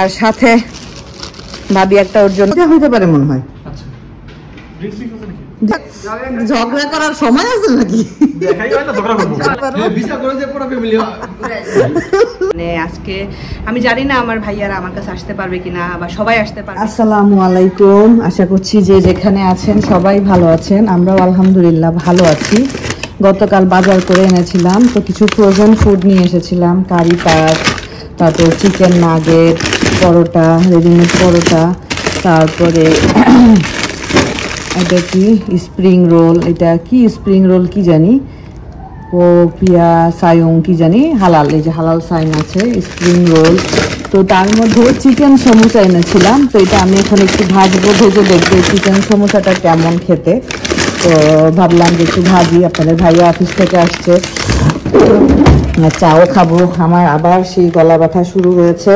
আর সাথে ভাবি একটা ওর জন্য হইতে পারে মনে হয়। ঝগড়া করার সময় আছে নাকি? মানে আজকে আমি জানি না আমার ভাইয়ারা আমার কাছে আসতে পারবে কিনা বা সবাই আসতে পারবে। আসসালামু আলাইকুম, আশা করছি যে যেখানে আছেন সবাই ভালো আছেন। আমরাও আলহামদুলিল্লাহ ভালো আছি। গতকাল বাজার করে এনেছিলাম, তো কিছু ফ্রোজেন ফুড নিয়ে এসেছিলাম, কারি পাক, তারপর চিকেন নাগেট, পরোটা, রেডিমেড পরোটা, তারপরে এটা কি স্প্রিং রোল, এটা কি স্প্রিং রোল কি জানি, ও পিয়া সায়ং কি জানি, হালাল, এই যে হালাল সাইন আছে, স্প্রিং রোল। তো তার মধ্যে চিকেন সমোসা এনেছিলাম, তো এটা আমি এখন একটু ভাজবো, ভেজে দেখবো চিকেন সমোসাটা কেমন খেতে। তো ভাবলাম যে একটু ভাজি, আপনাদের ভাইয়া অফিস থেকে আসছে, চাও খাবো। আমার আবার সেই গলা ব্যথা শুরু হয়েছে,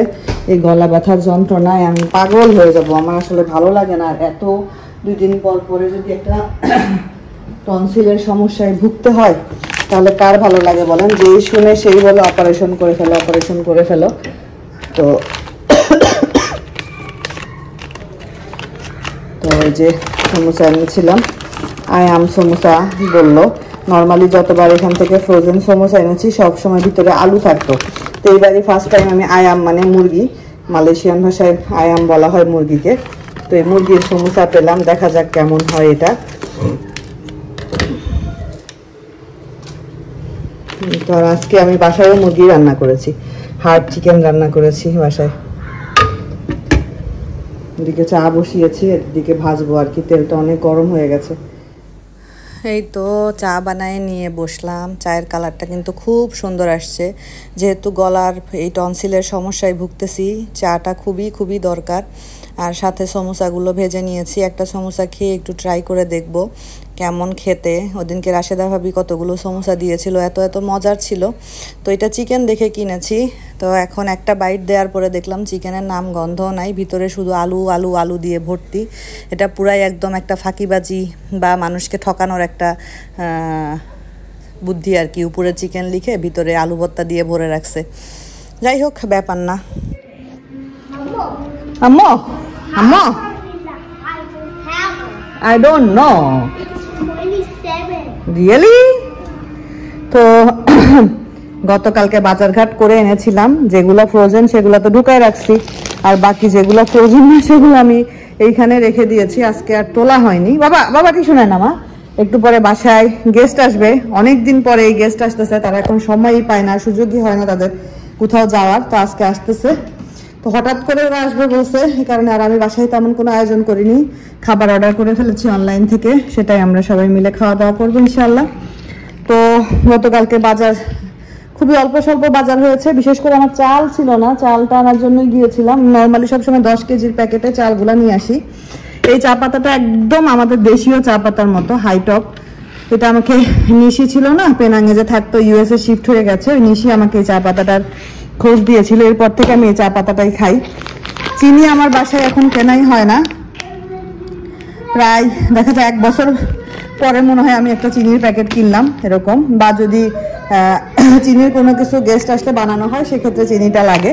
এই গলা ব্যথার যন্ত্রণায় আমি পাগল হয়ে যাব। আমার আসলে ভালো লাগে না, আর এত 2 দিন পর পরে যদি একটা টনসিলের সমস্যায় ভুগতে হয় তাহলে কার ভালো লাগে বলেন? যেই শুনে সেই বলে অপারেশন করে ফেলো, অপারেশন করে ফেলো। তো এই যে সমোসা এনেছিলাম, আয়াম সমোসা বললো। নর্মালি যতবার এখান থেকে ফ্রোজেন সমোসা এনেছি সবসময় ভিতরে আলু থাকতো, তো এইবারই ফার্স্ট টাইম আমি আয়াম মানে মুরগি, মালয়েশিয়ান ভাষায় আয়াম বলা হয় মুরগিকে, তো এই মুরগির সমোসা পেলাম। দেখা যাক কেমন হয় এটা। তো আজকে আমি বাসায় মুরগি রান্না করেছি, হার্ড চিকেন রান্না করেছি বাসায়। এদিকে চা বসিয়েছি, এদিকে ভাজবো আর কি, তেলটা অনেক গরম হয়ে গেছে। এই তো চা বানায় নিয়ে বসলাম। চায়ের কালারটা কিন্তু খুব সুন্দর আসছে। যেহেতু গলার এই টনসিলের সমস্যায় ভুগতেছি, চাটা খুবই দরকার। আর সাথে সমোসাগুলো ভেজে নিয়েছি, একটা সমোসা খেয়ে একটু ট্রাই করে দেখব কেমন খেতে। ওদিনকে রাশেদা ভাবি কতগুলো সমোসা দিয়েছিল, এত মজার ছিল। তো এটা চিকেন দেখে কিনেছি, তো এখন একটা বাইট দেওয়ার পরে দেখলাম চিকেনের নাম গন্ধ নাই, ভিতরে শুধু আলু আলু আলু দিয়ে ভর্তি। এটা পুরাই একদম একটা ফাঁকিবাজি বা মানুষকে ঠকানোর একটা বুদ্ধি আর কি। উপরে চিকেন লিখে ভিতরে আলু ভর্তা দিয়ে ভরে রাখছে। যাই হোক, ব্যাপার না। আম্মু আম্মু I don't know. Really? তো গতকালকে বাজারঘাট করে এনেছিলাম, যেগুলো ফ্রোজেন সেগুলো তো ঢুকায় রাখছি, আর বাকি যেগুলো ফ্রোজেন না সেগুলো আমি এইখানে রেখে দিয়েছি। আজকে আর তোলা হয়নি। বাবা কি শোনেন, আমার একটু পরে বাসায় গেস্ট আসবে, অনেক দিন পরে এই গেস্ট আসতেছে, তারা এখন সময়ই পায় না, সুযোগই হয় না তাদের কোথাও যাওয়ার। তো আজকে আসতেছে, তো হঠাৎ করে ওরা আসবে বলছে, এই কারণে আর আমি বাসায় তেমন কোনো আয়োজন করিনি। খাবার অর্ডার করে ফেলেছি অনলাইন থেকে, সেটাই আমরা সবাই মিলে খাওয়া দাওয়া করবো ইনশাল্লাহ। তো গতকালকে বাজার খুবই অল্প স্বল্প বাজার হয়েছে, বিশেষ করে আমার চাল ছিল না, চালটা আনার জন্যই গিয়েছিলাম। নর্মালি সবসময় 10 কেজির প্যাকেটে চালগুলো নিয়ে আসি। এই চা পাতাটা একদম আমাদের দেশীয় চা পাতার মতো, হাইটপ। এটা আমাকে নিশি ছিল না, পেনাঙ্গে যে থাকতো, ইউএসএ শিফট হয়ে গেছে, ওই নিশি আমাকে এই চা পাতাটার খোঁজ দিয়েছিল। এরপর থেকে আমি এই চা পাতাটাই খাই। চিনি আমার বাসায় এখন কেনাই হয় না, প্রায় দেখা যায় 1 বছর পরে মনে হয় আমি একটা চিনির প্যাকেট কিনলাম এরকম। বা যদি চিনির কোনো কিছু গেস্ট আসলে বানানো হয় সেক্ষেত্রে চিনিটা লাগে।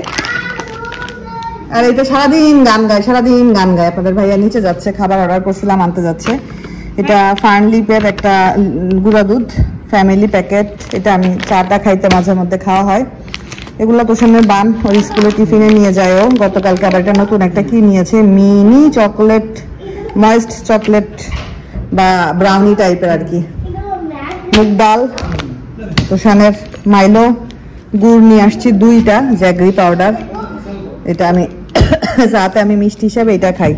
আর এটা সারাদিন গান গায়। আপনাদের ভাইয়া নিচে যাচ্ছে, খাবার অর্ডার করছিলাম, আনতে যাচ্ছে। এটা ফার্নলিপের একটা গুঁড়া দুধ ফ্যামিলি প্যাকেট, এটা আমি চাটা খাইতে মাঝে মধ্যে খাওয়া হয়। এগুলো তো সামনে বান ওর স্কুলে টিফিনে নিয়ে যায়। ও গতকালকে আবার একটা নতুন একটা কি নিয়েছে, মিনি চকলেট, ময়েস্ট চকলেট বা ব্রাউনি টাইপের আর কি। মুগ ডাল, তোষানের মাইলো, গুড় নিয়ে আসছি 2টা, জ্যাগরি পাউডার। এটা আমি রাতে আমি মিষ্টি হিসাবে এটা খাই,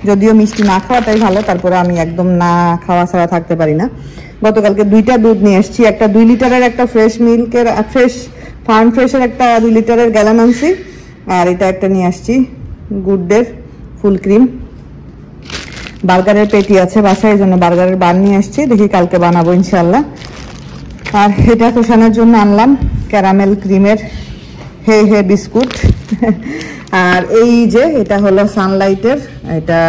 যদিও মিষ্টি না খাওয়াটাই ভালো, তারপরে আমি একদম না খাওয়া ছাড়া থাকতে পারি না। গতকালকে 2টা দুধ নিয়ে আসছি, একটা 2 লিটারের, একটা ফ্রেশ মিল্কের, ফার্ম ফ্রেশের একটা 2 লিটারের গ্যালন আনছি, আর এটা একটা নিয়ে আসছি গুডের ফুল ক্রিম। বার্গারের পেটি আছে বাসায়, এই জন্য বার্গারের বান নিয়ে আসছি, দেখি কালকে বানাবো ইনশাল্লাহ। আর এটা তোষানের জন্য আনলাম ক্যারামেল ক্রিমের হে বিস্কুট। আর এই যে এটা হলো সানলাইটের, এটা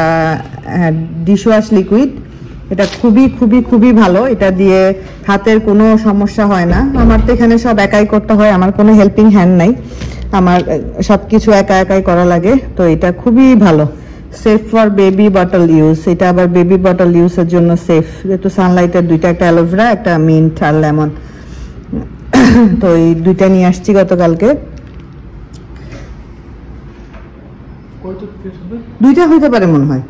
ডিশওয়াশ লিকুইড। এটা খুবই ভালো, এটা দিয়ে হাতের কোনো সমস্যা হয় না। আমার তো এখানে সব একাই করতে হয়, আমার কোনো হেল্পিং হ্যান্ড নাই। আমার সবকিছু একা একাই করা লাগে, তো এটা খুবই ভালো, safe for baby bottle use. এটা আবার বেবি বটল ইউজের জন্য সেফ, যেহেতু সানলাইটের দুইটা, একটা অ্যালোভেরা, একটা মিন্ট আর লেমন। তো এই দুইটা নিয়ে আসছি গতকালকে। দুইটা হইতে পারে মনে হয়,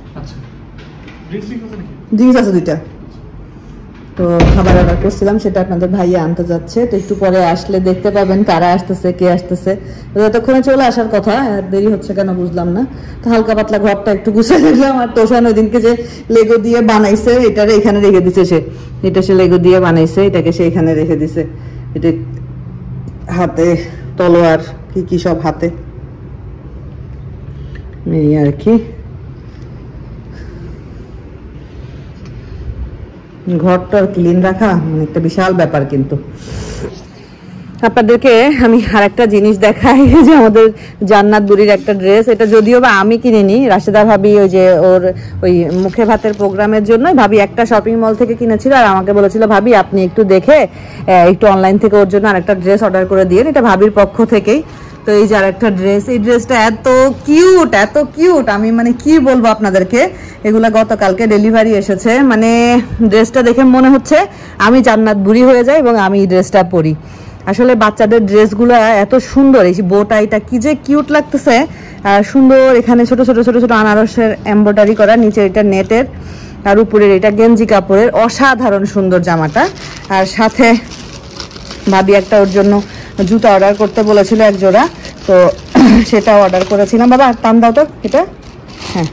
ড্রিঙ্কস আছে দুইটা। তো খাবার অর্ডার করছিলাম, সেটা আপনাদের ভাইয়া আনতে যাচ্ছে, তো একটু পরে আসলে দেখতে পাবেন কারা আসতেছে, কে আসতেছে। যতক্ষণে চলে আসার কথা, দেরি হচ্ছে কেন বুঝলাম না। তো হালকা পাতলা ঘরটা একটু গুছিয়ে দেখলাম। আর তোষান ওই দিনকে যে লেগো দিয়ে বানাইছে, এটারে এখানে রেখে দিছে সে, এটা সে লেগো দিয়ে বানাইছে, এটাকে সে এখানে রেখে দিছে। এটা হাতে তলোয়ার কি কি সব হাতে, এই আর কি। ঘরটা ক্লিন রাখা মানে একটা বিশাল ব্যাপার। কিন্তু আপনাদেরকে আমি আরেকটা জিনিস দেখাই, যে আমাদের জান্নাত বুড়ির একটা ড্রেস, এটা যদিও বা আমি কিনিনি, রাশেদা ভাবি ওই যে ওর ওই মুখে ভাতের প্রোগ্রামের জন্য ভাবি একটা শপিং মল থেকে কিনেছিল, আর আমাকে বলেছিল ভাবি আপনি একটু দেখে একটু অনলাইন থেকে ওর জন্য আরেকটা ড্রেস অর্ডার করে দিয়ে, এটা ভাবির পক্ষ থেকেই। তো এই যে আরেকটা ড্রেস, এই ড্রেসটা এত কিউট, এত কিউট, আমি মানে কি বলবো আপনাদেরকে। এগুলা গতকালকে ডেলিভারি এসেছে, মানে ড্রেসটা দেখে মনে হচ্ছে আমি জান্নাত বুড়ি হয়ে যাই এবং আমি এই ড্রেসটা পরি। আসলে বাচ্চাদের ড্রেসগুলো এত সুন্দর, এই বোটা এটা কি যে কিউট লাগতেছে, আর সুন্দর এখানে ছোট ছোট ছোট ছোট আনারসের এমব্রয়ডারি করা, নিচে এটা নেটের, আর উপরের এটা গেঞ্জি কাপড়ের, অসাধারণ সুন্দর জামাটা। আর সাথে ভাবি একটা ওর জন্য জুতা অর্ডার করতে বলেছিল এক জোড়া, তো সেটা অর্ডার করেছিলাম। বাবা টান দাও তো এটা, হ্যাঁ,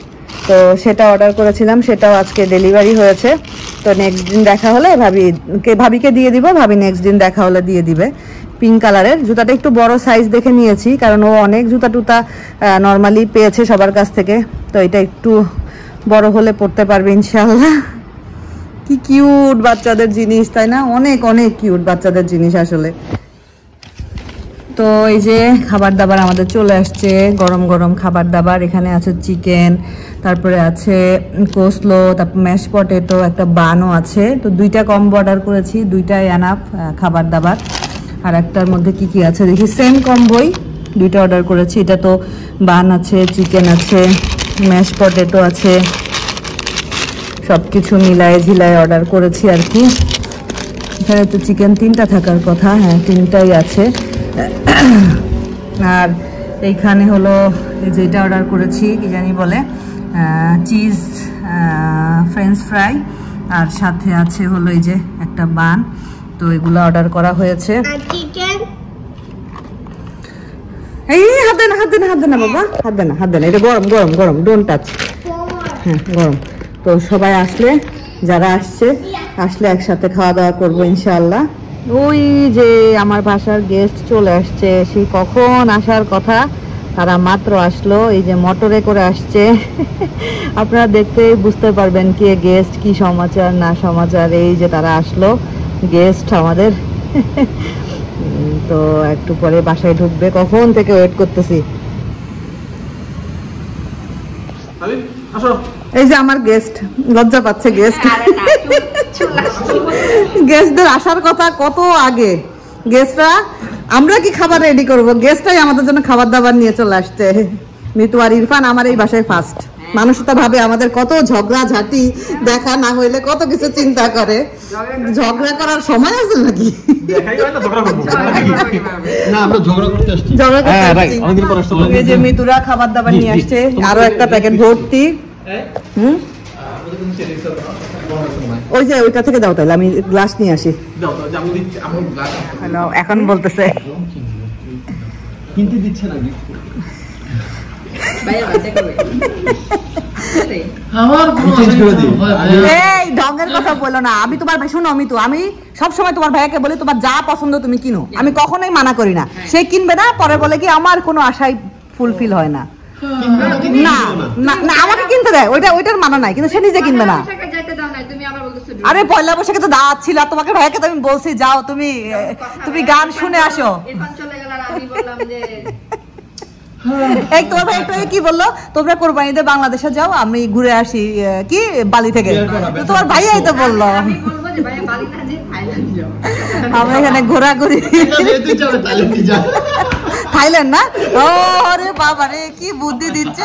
তো সেটা অর্ডার করেছিলাম, সেটাও আজকে ডেলিভারি হয়েছে। তো নেক্সট দিন দেখা হলে ভাবিকে দিয়ে দিব, ভাবি নেক্সট দিন দেখা হলে দিয়ে দিবে। পিঙ্ক কালারের জুতাটা একটু বড় সাইজ দেখে নিয়েছি, কারণ ও অনেক জুতা টুতা নর্মালি পেয়েছে সবার কাছ থেকে, তো এটা একটু বড় হলে পড়তে পারবে ইনশাআল্লাহ। কি কিউট বাচ্চাদের জিনিস, তাই না? অনেক অনেক কিউট বাচ্চাদের জিনিস আসলে। তো এই যে খাবার দাবার আমাদের চলে আসছে, গরম গরম খাবার দাবার। এখানে আছে চিকেন, তারপরে আছে কোসলো, তারপর ম্যাশ পটেটো, একটা বানও আছে। তো দুইটা কম্বো অর্ডার করেছি, দুইটাই এনাফ খাবার দাবার। আর একটার মধ্যে কি কি আছে দেখি, সেম কম্বোই দুইটা অর্ডার করেছি। এটা তো বান আছে, চিকেন আছে, ম্যাশ পটেটো আছে, সব কিছু মিলায়ে ঝিলায় অর্ডার করেছি আর কি। এখানে তো চিকেন 3টা থাকার কথা, হ্যাঁ 3টাই আছে। আর এইখানে হলো যেটা অর্ডার করেছি কি জানি বলে, চিজ ফ্রেঞ্চ ফ্রাই, আর সাথে আছে হলো এই যে একটা বান। তো এগুলো অর্ডার করা হয়েছে। এই হাত দেন হাত দেন হাত দেন না বাবা, হাত দেন না হাত দেন, এটা গরম গরম গরম, ডোন্ট টাচ, হ্যাঁ গরম। তো সবাই আসলে, যারা আসলে একসাথে খাওয়া দাওয়া করবো ইনশাআল্লাহ। ওই যে আমার বাসার গেস্ট চলে আসছে, সেই কখন আসার কথা, তারা মাত্র আসলো। এই যে মোটরে করে আসছে, আপনারা দেখতেই বুঝতে পারবেন কে গেস্ট, কি সমাচার না সমাচার। এই যে তারা আসলো গেস্ট আমাদের। তো একটু পরে বাসায় ঢুকবে, কখন থেকে ওয়েট করতেছি। এই যে আমার গেস্ট, লজ্জা পাচ্ছে গেস্ট, গেস্টদের আসার কথা কত আগে। গেস্টরা, আমরা কি খাবার রেডি করবো, গেস্টরাই আমাদের জন্য খাবার দাবার নিয়ে চলে আসছে। মিতু আর ইরফান আমার এই বাসায় ফার্স্ট। মানুষ তো ভাবে আমাদের কত ঝগড়া ঝাঁটি, দেখা না হইলে কত কিছু চিন্তা করে। ঝগড়া করার সময় আছে নাকি? এই যে মিতুরা খাবার দাবার নিয়ে আসছে, আরো একটা প্যাকেট ভর্তি। ওই যে ওইটা থেকে দাও, তাহলে আমি গ্লাস নিয়ে আসি। এখন বলতেছে কিনতে দিচ্ছে না, এই ঢঙ্গের কথা বলো না। আমি তোমার ভাই, শোনো মিতু, আমি সবসময় তোমার ভাইয়াকে বলি তোমার যা পছন্দ তুমি কিনো, আমি কখনোই মানা করি না। সে কিনবে না, পরে বলে কি আমার কোনো আশাই ফুলফিল হয় না। না না আমাকে কিনতে দেয়, ওইটার মানা নাই, কিন্তু সে নিজে কিনবে না। আরে পয়লা বৈশাখে তো দাওয়াত ছিল, তোমাকে ভাইয়াকে তো আমি বলছি যাও তুমি গান শুনে আসো। এই তোমার ভাই একটু কি বললো, তোমরা কোরবানিতে বাংলাদেশে যাও, আমি ঘুরে আসি কি বালি থেকে। তোমার ভাইয়াই তো বললো। আমরা এখানে ঘোরাঘুরি। থাইল্যান্ড না? ও রে বাবা রে, কি বুদ্ধি দিচ্ছে।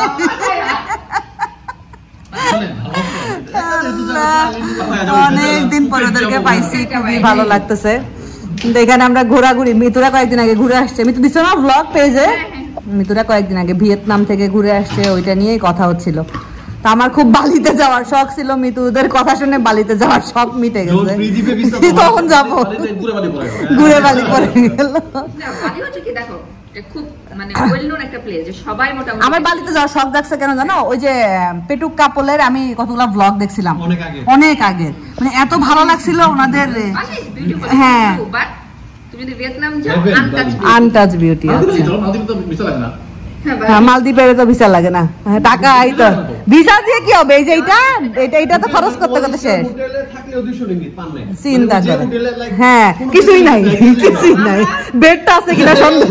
অনেকদিন পর ওদেরকে পাইছি, খুবই ভালো লাগতেছে। কিন্তু এখানে আমরা ঘোরাঘুরি, মিতুরা কয়েকদিন আগে ঘুরে আসছে, মিতু দিচ্ছ না ব্লগ পেজে, মিতুরা কয়েকদিন আগে ভিয়েতনাম থেকে ঘুরে আসছে, ওইটা নিয়েই কথা হচ্ছিল। তা আমার খুব বালিতে যাওয়ার শখ ছিল, মিতুদের কথা শুনে বালিতে যাওয়ার শখ মিটে গেছে। তখন যাবো, ঘুরে বালি পরে গেল। আমার বালিতে যাওয়ার শখ দেখছে কেন জানো? ওই যে পেটুক কাপলের আমি কতগুলো ব্লগ দেখছিলাম অনেক আগে, মানে এত ভালো লাগছিল ওনাদের। হ্যাঁ, আনটাচ বিউটি। মালদ্বীপের তো ভিসা লাগে না, টাকা এই তো ভিসা দিয়ে কি হবে? এই যে এটা তো খরচ করতে করতে শেষ। চিন্তা করে, হ্যাঁ কিছুই নাই, কিছুই নাই, বেডটা আছে কিনা সন্দেহ।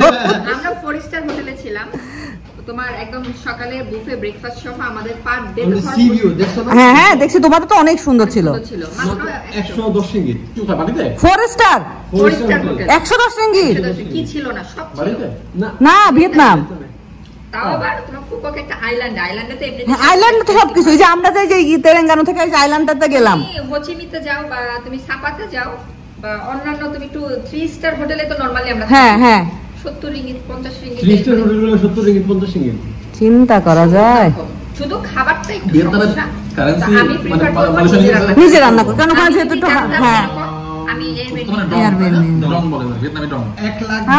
আমরা 4 স্টার হোটেলে ছিলাম, তোমার একদম সকালে বুফে ব্রেকফাস্ট সহ আমাদের পার ডে সি ভিউ দেখছো না? হ্যাঁ হ্যাঁ দেখছি, তোমাদের তো অনেক সুন্দর ছিল। মাত্র 110 রিঙ্গিত। 4 স্টার 110 রিঙ্গিত কি ছিল না, সব ছিল না ভিয়েতনাম। তাও আবার তোমার ফুকক একটা আইল্যান্ডে তো এমনি আইল্যান্ড তো সবকিছু, যে আমরা যে তেলেঙ্গানা থেকে এই আইল্যান্ডটাতে গেলাম, হোচিমিতে যাও বা তুমি সাপাতে যাও বা অন্যান্য তুমি একটু 3 স্টার হোটেলে তো নরমালি আমরা হ্যাঁ হ্যাঁ 70 রিঙ্গিত 50 রিঙ্গিত 3 স্টার হোটেলগুলো 70 রিঙ্গিত 50 রিঙ্গিত। চিন্তা করা যায়। শুধু খাবারটা একটু ভিয়েতনামের কারেন্সি আমি প্রিফার করব নিজে রান্না করো, কারণ ওখানে যেহেতু হ্যাঁ। আমি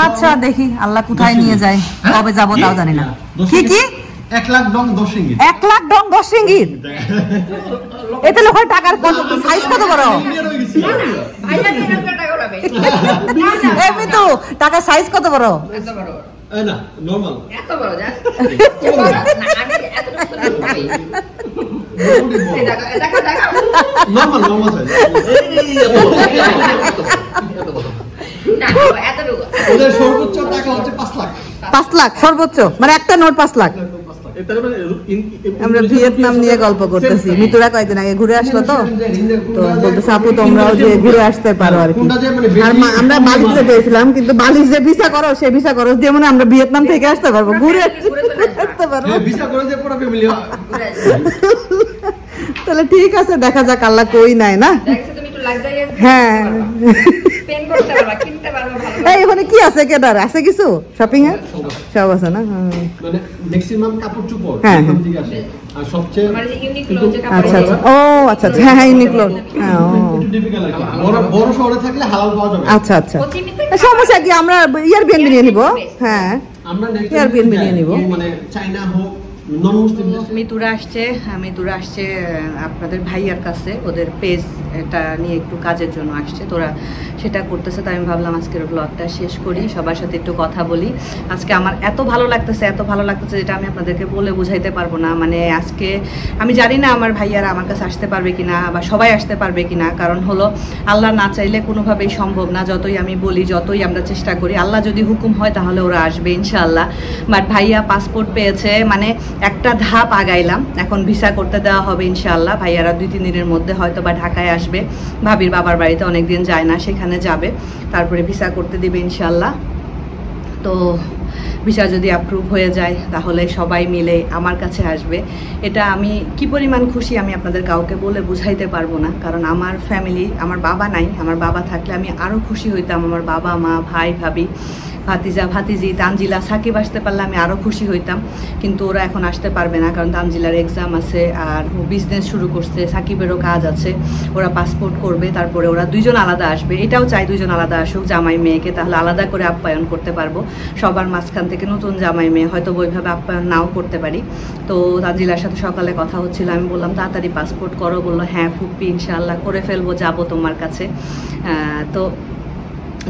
আচ্ছা দেখি আল্লাহ কোথায় নিয়ে যায়, কবে যাবো তাও জানি না। কি কি 1 লাখ ডং 10 রিঙ্গিত। 1 লাখ ডং 10 রিঙ্গিত, এতে লোকের টাকার সাইজ কত বড়? ভাইয়া কি টাকা ওড়াবে? এমনি তো টাকার সাইজ কত বড়? এত বড় না নরমাল, এত বড় যা না, আমি এত দেখা নরমাল সাইজ। না এতটুকু। ওদের সর্বোচ্চ টাকা হচ্ছে 5 লাখ। 5 লাখ সর্বোচ্চ, মানে একটা নোট 5 লাখ। আমরা ভিয়েতনাম নিয়ে গল্প করতেছি, মিতুরা কয়েকদিন আগে ঘুরে আসলো তো বলতেছে আপু তোমরাও যে ঘুরে আসতে পারো আর কি। আর আমরা বালিতে পেয়েছিলাম, কিন্তু বালি যে ভিসা করো সেই ভিসা খরচ দিয়ে মানে আমরা ভিয়েতনাম থেকে আসতে পারবো, ঘুরে আসতে পারবো। ভিসা করে যে পুরো ফ্যামিলি। তাহলে ঠিক আছে, দেখা যাক আল্লাহ কই নাই না। হ্যাঁ এখানে কি আছে, কেদার আছে কিছু শপিং এর সব আছে না? মানে ম্যাক্সিমাম কাপড় চোপড় হ্যাঁ থেকে আসে, আর সবচেয়ে আচ্ছা আচ্ছা ও আচ্ছা আচ্ছা হ্যাঁ ইউনিক্লো হ্যাঁ ও বড় শহরে থাকলে হালাল পাওয়া যাবে। আচ্ছা আচ্ছা সমস্যা কি, আমরা এয়ারবিএনবি নিয়ে নিব। হ্যাঁ আমরা এয়ারবিএনবি নিয়ে নিব, মানে চাইনা হোক নন মুসলিম। মিতুরা আসছে আপনাদের ভাইয়ার কাছে, ওদের পেজ এটা নিয়ে একটু কাজের জন্য আসছে, তোরা সেটা করতেছে। তাই আমি ভাবলাম আজকের ব্লগটা শেষ করি, সবার সাথে একটু কথা বলি। আজকে আমার এত ভালো লাগতেছে যেটা আমি আপনাদেরকে বলে বুঝাইতে পারবো না। মানে আজকে আমি জানি না আমার ভাইয়ারা আমার কাছে আসতে পারবে কিনা বা সবাই আসতে পারবে কিনা, কারণ হলো আল্লাহ না চাইলে কোনোভাবেই সম্ভব না। যতই আমি বলি, যতই আমরা চেষ্টা করি, আল্লাহ যদি হুকুম হয় তাহলে ওরা আসবে ইনশাআল্লাহ। বাট ভাইয়া পাসপোর্ট পেয়েছে, মানে একটা ধাপ আগাইলাম, এখন ভিসা করতে দেওয়া হবে ইনশাআল্লাহ। ভাইয়ারা 2-3 দিনের মধ্যে হয়তো বা ঢাকায় আসবে, ভাবির বাবার বাড়িতে অনেকদিন যায় না, সেখানে যাবে, তারপরে ভিসা করতে দিবে ইনশাআল্লাহ। তো ভিসা যদি অ্যাপ্রুভ হয়ে যায় তাহলে সবাই মিলে আমার কাছে আসবে। এটা আমি কি পরিমাণ খুশি আমি আপনাদের কাউকে বলে বুঝাইতে পারবো না, কারণ আমার ফ্যামিলি, আমার বাবা নাই, আমার বাবা থাকলে আমি আরও খুশি হইতাম। আমার বাবা মা ভাই ভাবি ভাতিজা ভাতিজি তানজিলা সাকিব আসতে পারলে আমি আরও খুশি হইতাম, কিন্তু ওরা এখন আসতে পারবে না, কারণ তানজিলার এক্সাম আছে আর ও বিজনেস শুরু করছে, সাকিবেরও কাজ আছে, ওরা পাসপোর্ট করবে, তারপরে ওরা 2 জন আলাদা আসবে। এটাও চাই 2 জন আলাদা আসুক, জামাই মেয়েকে, তাহলে আলাদা করে আপ্যায়ন করতে পারবো। সবার মাঝখান থেকে নতুন জামাই মেয়ে হয়তো ওইভাবে আপ্যায়ন নাও করতে পারি। তো তানজিলার সাথে সকালে কথা হচ্ছিল, আমি বললাম তাড়াতাড়ি পাসপোর্ট করো, বললো হ্যাঁ ফুপ্পি ইনশাআল্লাহ করে ফেলবো, যাবো তোমার কাছে। তো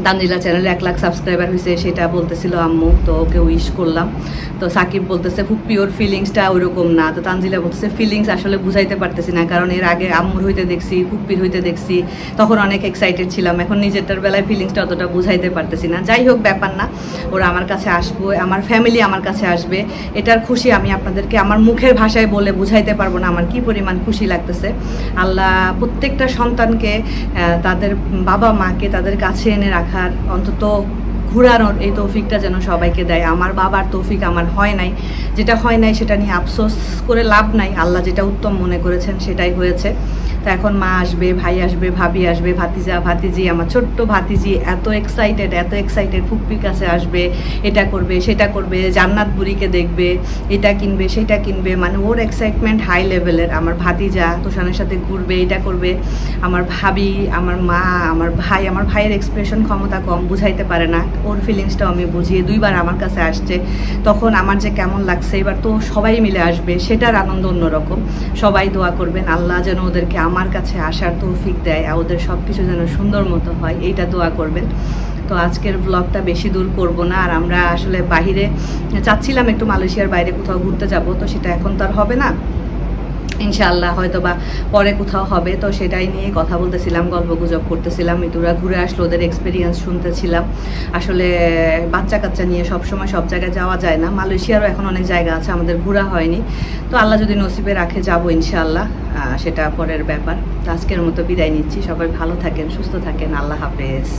তানজিলা চ্যানেলে 1 লাখ সাবস্ক্রাইবার হয়েছে, সেটা বলতেছিল আম্মু, তো ওকে উইশ করলাম। তো সাকিব বলতেছে ফুপ্পি ওর ফিলিংসটা ওইরকম না, তো তানজিলা বলতেছে ফিলিংস আসলে বুঝাইতে পারতেছি না, কারণ এর আগে আম্মুর হইতে দেখছি, ফুপ্পির হইতে দেখছি, তখন অনেক এক্সাইটেড ছিলাম, এখন নিজেরটার বেলায় ফিলিংসটা অতটা বুঝাইতে পারতেছি না। যাই হোক, ব্যাপার না, ওরা আমার কাছে আসবো, আমার ফ্যামিলি আমার কাছে আসবে, এটার খুশি আমি আপনাদেরকে আমার মুখের ভাষায় বলে বুঝাইতে পারবো না আমার কি পরিমাণ খুশি লাগতেছে। আল্লাহ প্রত্যেকটা সন্তানকে তাদের বাবা মাকে তাদের কাছে এনে রাখার, অন্তত ঘুরানোর এই তৌফিকটা যেন সবাইকে দেয়। আমার বাবার তৌফিক আমার হয় নাই, যেটা হয় নাই সেটা নিয়ে আফসোস করে লাভ নাই, আল্লাহ যেটা উত্তম মনে করেছেন সেটাই হয়েছে। তো এখন মা আসবে, ভাই আসবে, ভাবি আসবে, ভাতিজা ভাতিজি, আমার ছোট্ট ভাতিজি এত এক্সাইটেড ফুপ্পির কাছে আসবে, এটা করবে সেটা করবে, জান্নাত বুড়িকে দেখবে, এটা কিনবে সেটা কিনবে, মানে ওর এক্সাইটমেন্ট হাই লেভেলের। আমার ভাতিজা তোষানের সাথে ঘুরবে, এটা করবে, আমার ভাবি, আমার মা, আমার ভাই, আমার ভাইয়ের এক্সপ্রেশন ক্ষমতা কম, বুঝাইতে পারে না, ওর ফিলিংসটাও আমি বুঝিয়ে 2 বার আমার কাছে আসছে, তখন আমার যে কেমন লাগছে। এবার তো সবাই মিলে আসবে, সেটার আনন্দ অন্যরকম। সবাই দোয়া করবেন আল্লাহ যেন ওদেরকে আমার কাছে আসার তৌফিক দেয়, আর ওদের সব কিছু যেন সুন্দর মতো হয়, এইটা দোয়া করবেন। তো আজকের ব্লগটা বেশি দূর করব না, আর আমরা আসলে বাহিরে চাচ্ছিলাম একটু মালয়েশিয়ার বাইরে কোথাও ঘুরতে যাব, তো সেটা এখন তো আর হবে না, ইনশাআল্লাহ হয়তো বা পরে কোথাও হবে। তো সেটাই নিয়ে কথা বলতেছিলাম, গল্প গুজব করতেছিলাম, মিতুরা ঘুরে আসলো, ওদের এক্সপিরিয়েন্স শুনতেছিলাম। আসলে বাচ্চা কাচ্চা নিয়ে সবসময় সব জায়গায় যাওয়া যায় না, মালয়েশিয়ারও এখন অনেক জায়গা আছে আমাদের ঘোরা হয়নি, তো আল্লাহ যদি নসিবে রাখে যাবো ইনশাআল্লাহ, সেটা পরের ব্যাপার। তো আজকের মতো বিদায় নিচ্ছি, সবাই ভালো থাকেন, সুস্থ থাকেন, আল্লাহ হাফেজ।